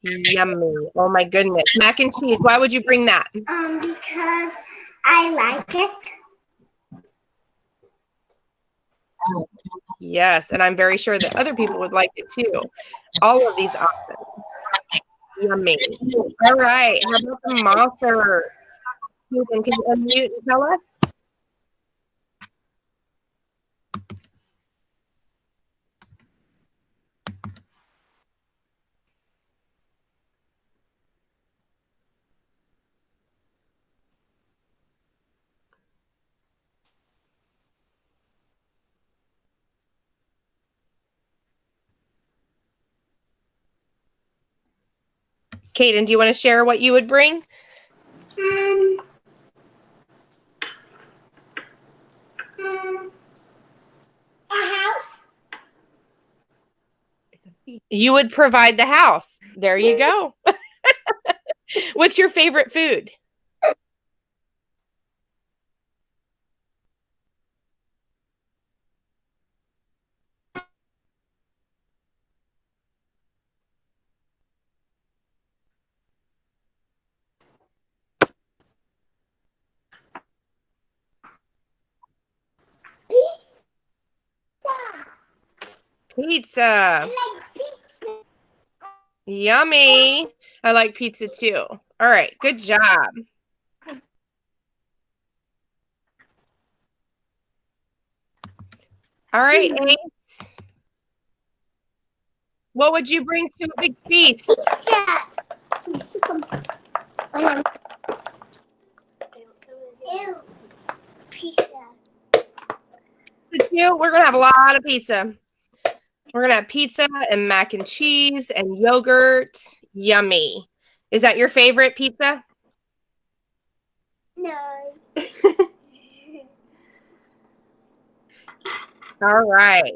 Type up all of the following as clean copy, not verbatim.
Yummy. Oh my goodness. Mac and cheese. Why would you bring that? Because I like it. Yes, and I'm very sure that other people would like it too. All of these options. Yummy. All right. How about the monsters? Susan, can you unmute and tell us? Kaden, do you want to share what you would bring? A house. You would provide the house. There you go. What's your favorite food? Pizza. Yummy. I like pizza too. All right. Good job. All right, Ace. What would you bring to a big feast? Pizza. We're going to have a lot of pizza. We're going to have pizza and mac and cheese and yogurt. Yummy. Is that your favorite pizza? No. All right.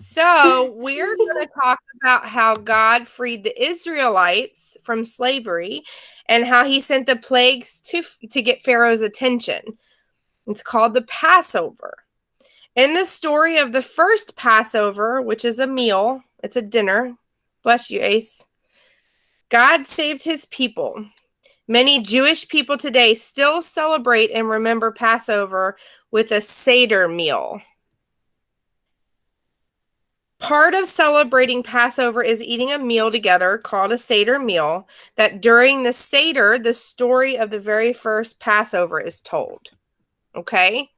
So we're going to talk about how God freed the Israelites from slavery and how he sent the plagues to get Pharaoh's attention. It's called the Passover. In the story of the first Passover, which is a meal, it's a dinner. Bless you, Ace. God saved his people. Many Jewish people today still celebrate and remember Passover with a Seder meal. Part of celebrating Passover is eating a meal together called a Seder meal, that during the Seder, the story of the very first Passover is told. Okay?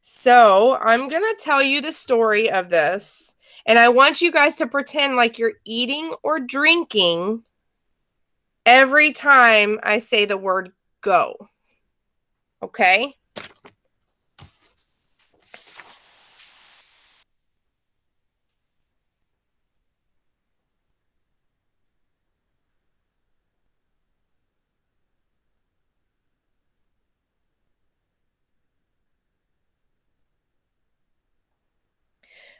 So I'm going to tell you the story of this, and I want you guys to pretend like you're eating or drinking every time I say the word go. Okay?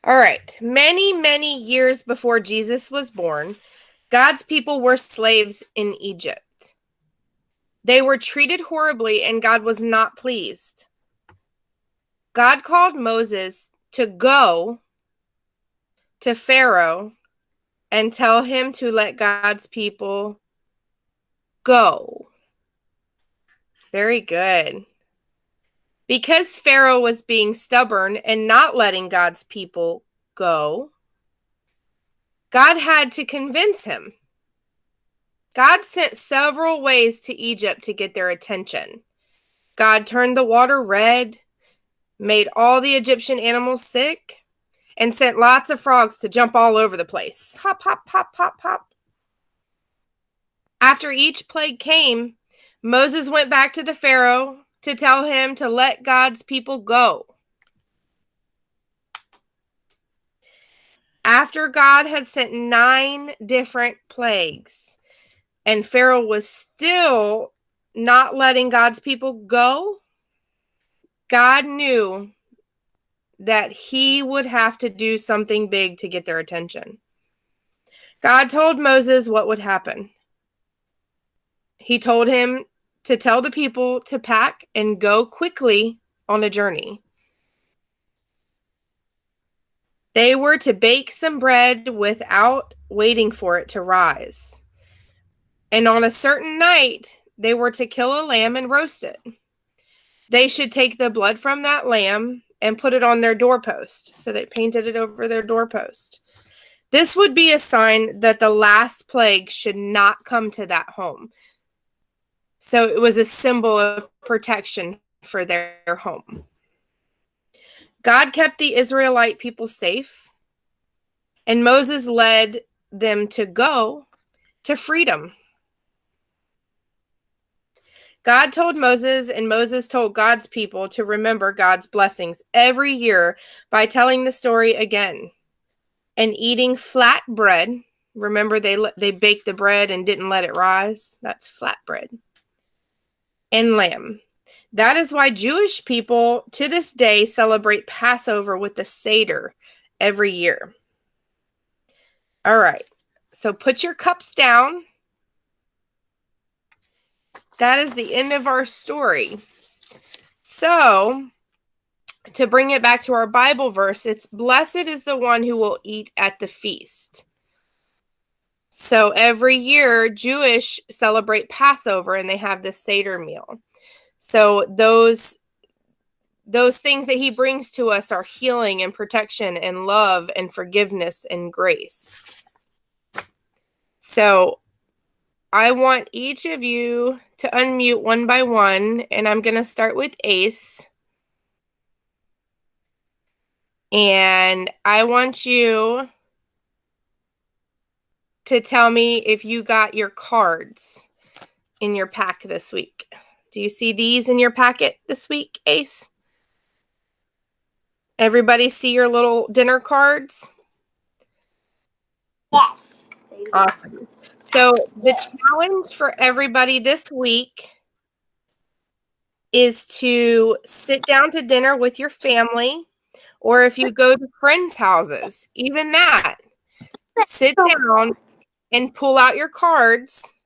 All right. Many, many years before Jesus was born, God's people were slaves in Egypt. They were treated horribly, and God was not pleased. God called Moses to go to Pharaoh and tell him to let God's people go. Very good. Because Pharaoh was being stubborn and not letting God's people go, God had to convince him. God sent several ways to Egypt to get their attention. God turned the water red, made all the Egyptian animals sick, and sent lots of frogs to jump all over the place. Hop, hop, hop, hop, hop. After each plague came, Moses went back to the Pharaoh to tell him to let God's people go. After God had sent 9 different plagues, and Pharaoh was still not letting God's people go, God knew that he would have to do something big to get their attention. God told Moses what would happen. He told him to tell the people to pack and go quickly on a journey. They were to bake some bread without waiting for it to rise. And on a certain night, they were to kill a lamb and roast it. They should take the blood from that lamb and put it on their doorpost. So they painted it over their doorpost. This would be a sign that the last plague should not come to that home. So it was a symbol of protection for their home. God kept the Israelite people safe, and Moses led them to go to freedom. God told Moses, and Moses told God's people to remember God's blessings every year by telling the story again and eating flat bread. Remember, they baked the bread and didn't let it rise. That's flat bread. And lamb. That is why Jewish people to this day celebrate Passover with the Seder every year. All right. So put your cups down. That is the end of our story. So, to bring it back to our Bible verse, it's blessed is the one who will eat at the feast. So every year, Jewish celebrate Passover and they have this Seder meal. So those things that he brings to us are healing and protection and love and forgiveness and grace. So I want each of you to unmute one by one, and I'm going to start with Ace. And I want you to tell me if you got your cards in your pack this week. Do you see these in your packet this week, Ace? Everybody see your little dinner cards? Yes. Awesome. So the challenge for everybody this week is to sit down to dinner with your family, or if you go to friends' houses, even that, sit down and pull out your cards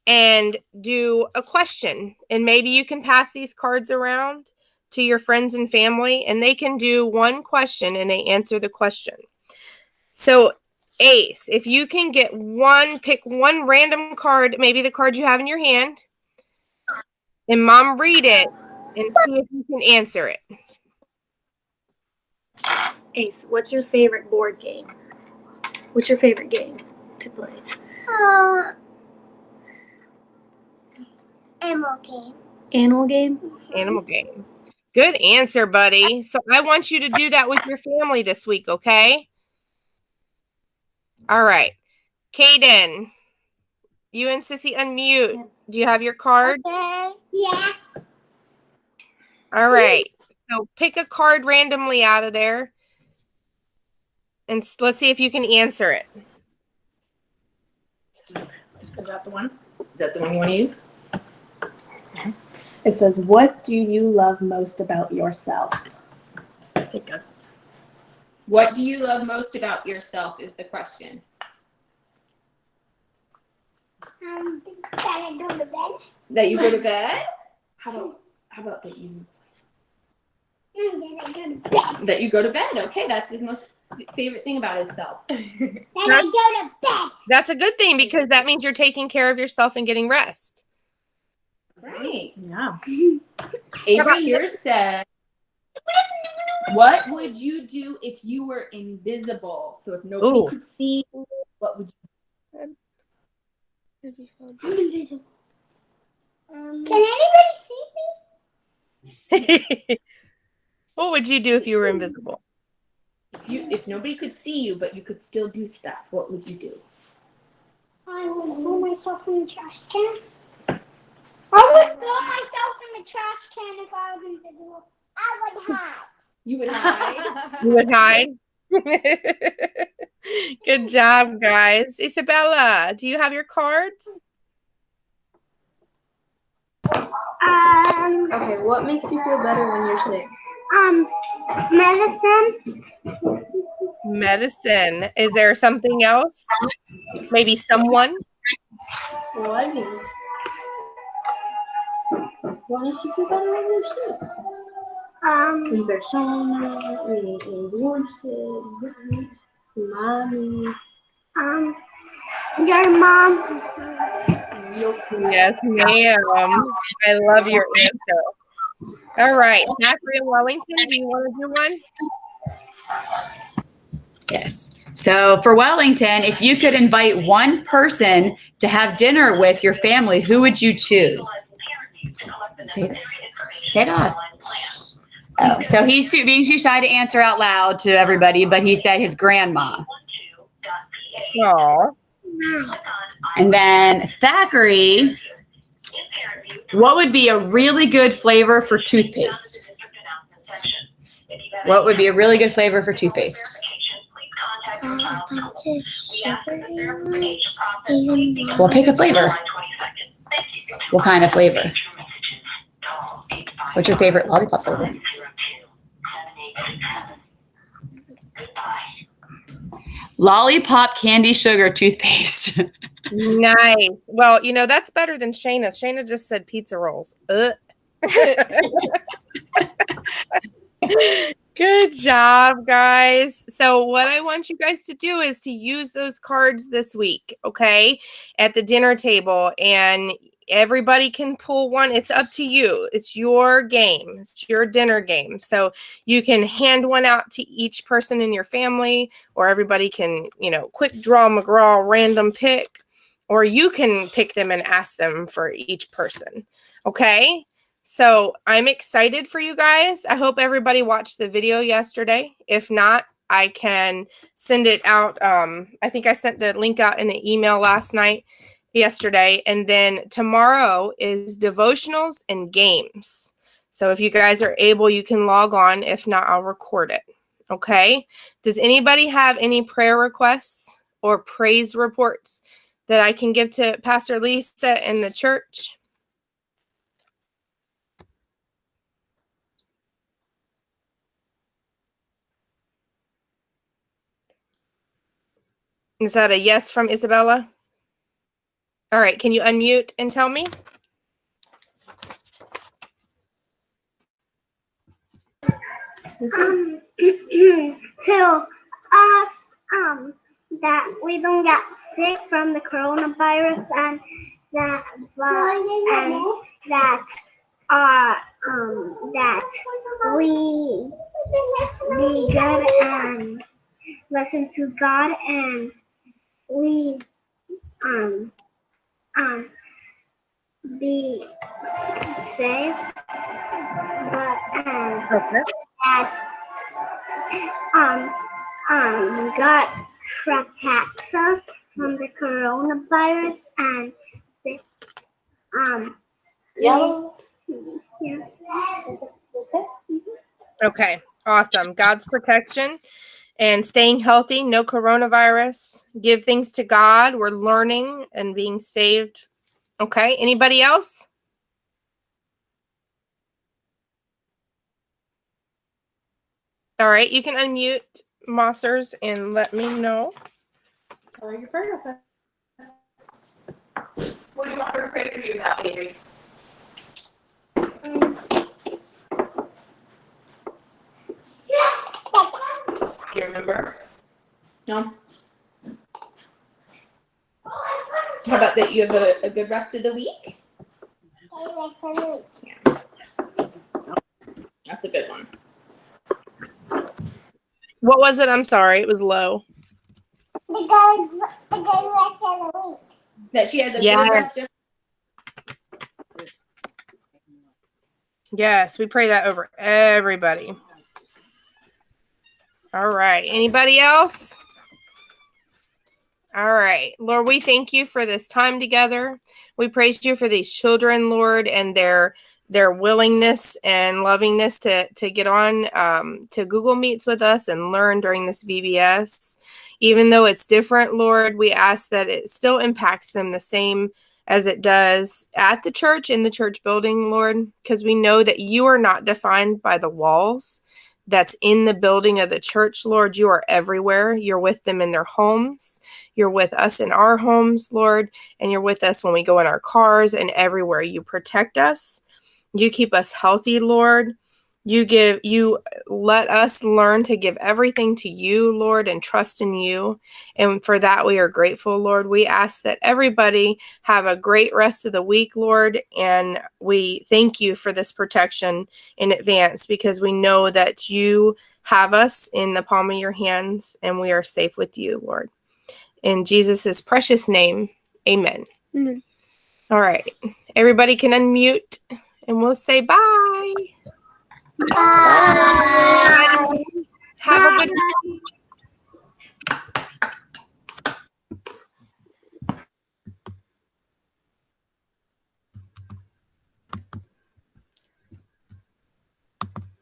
and do a question. And maybe you can pass these cards around to your friends and family, and they can do one question and they answer the question. So Ace, if you can pick one random card, maybe the card you have in your hand, and Mom read it and see if you can answer it. Ace, what's your favorite board game? What's your favorite game to play? Animal game. Animal game? Animal game. Good answer, buddy. So I want you to do that with your family this week, okay? All right. Kaden, you and Sissy unmute. Do you have your card? Okay. Yeah. All right. So pick a card randomly out of there. And let's see if you can answer it. Is that the one? Is that the one you want to use? Okay. It says, what do you love most about yourself? That's a good. What do you love most about yourself is the question. That I go to bed. That you go to bed? How about that you That I go to bed. that you go to bed? Okay, that's his most favorite thing about himself. That I go to bed. That's a good thing because that means you're taking care of yourself and getting rest. Right. Yeah. Avery here said, what would you do if you were invisible? So if nobody Ooh. could see, what would I'm invisible. Can anybody see me? What would you do if you were invisible? if nobody could see you but you could still do stuff, what would you do? I would throw myself in the trash can. I would throw myself in the trash can if I was invisible. I would hide. You would hide? You would hide? Good job, guys. Isabella, do you have your cards? Okay, what makes you feel better when you're sick? Medicine. Medicine. Is there something else? Maybe someone? Well, I mean, what makes you feel better when you're sick? Persona, horses, mommy. Your mom. Yes, ma'am. I love your answer. All right. Zachary and Wellington, do you want to do one? Yes. So for Wellington, if you could invite one person to have dinner with your family, who would you choose? Say it out. Oh, so he's being too shy to answer out loud to everybody, but he said his grandma. Aw. And then Thackeray, what would be a really good flavor for toothpaste? What would be a really good flavor for toothpaste? A bunch of sugary ones. Even Well, pick a flavor. What kind of flavor? What's your favorite lollipop flavor? Lollipop candy sugar toothpaste. Nice. Well, that's better than Shayna. Shayna just said pizza rolls. Good job, guys. So what I want you guys to do is to use those cards this week, okay, at the dinner table, and everybody can pull one. It's up to you. It's your game. It's your dinner game. So you can hand one out to each person in your family, or everybody can, quick draw McGraw, random pick, or you can pick them and ask them for each person, okay? So I'm excited for you guys. I hope everybody watched the video yesterday. If not, I can send it out. I think I sent the link out in the email yesterday. And then tomorrow is devotionals and games. So if you guys are able, you can log on. If not, I'll record it. Okay. Does anybody have any prayer requests or praise reports that I can give to Pastor Lisa in the church? Is that a yes from Isabella? All right, can you unmute and tell me? To us, that we don't get sick from the coronavirus, and that that we be good and listen to God, and we be safe, but Okay. God protects us from the coronavirus, and yeah. Okay, awesome. God's protection and staying healthy, no coronavirus. Give things to God. We're learning and being saved. Okay, anybody else? All right, you can unmute Mossers and let me know. Or your prayer request. What do you want her to pray for you about, Adri? Do you remember? No. How about that you have a good rest of the week? That's a good one. What was it? I'm sorry, it was low. The good rest of the week. That she has a Yes. good rest of Yes, we pray that over everybody. All right, anybody else? All right, Lord, we thank you for this time together. We praise you for these children, Lord, and their willingness and lovingness to get on to Google Meets with us and learn during this VBS. Even though it's different, Lord, we ask that it still impacts them the same as it does at the church, in the church building, Lord, because we know that you are not defined by the walls that's in the building of the church, Lord. You are everywhere. You're with them in their homes. You're with us in our homes, Lord, and you're with us when we go in our cars and everywhere. You protect us. You keep us healthy, Lord. You let us learn to give everything to you, Lord, and trust in you. And for that, we are grateful, Lord. We ask that everybody have a great rest of the week, Lord. And we thank you for this protection in advance, because we know that you have us in the palm of your hands and we are safe with you, Lord. In Jesus' precious name, amen. Amen. All right. Everybody can unmute and we'll say bye. Bye. Have a good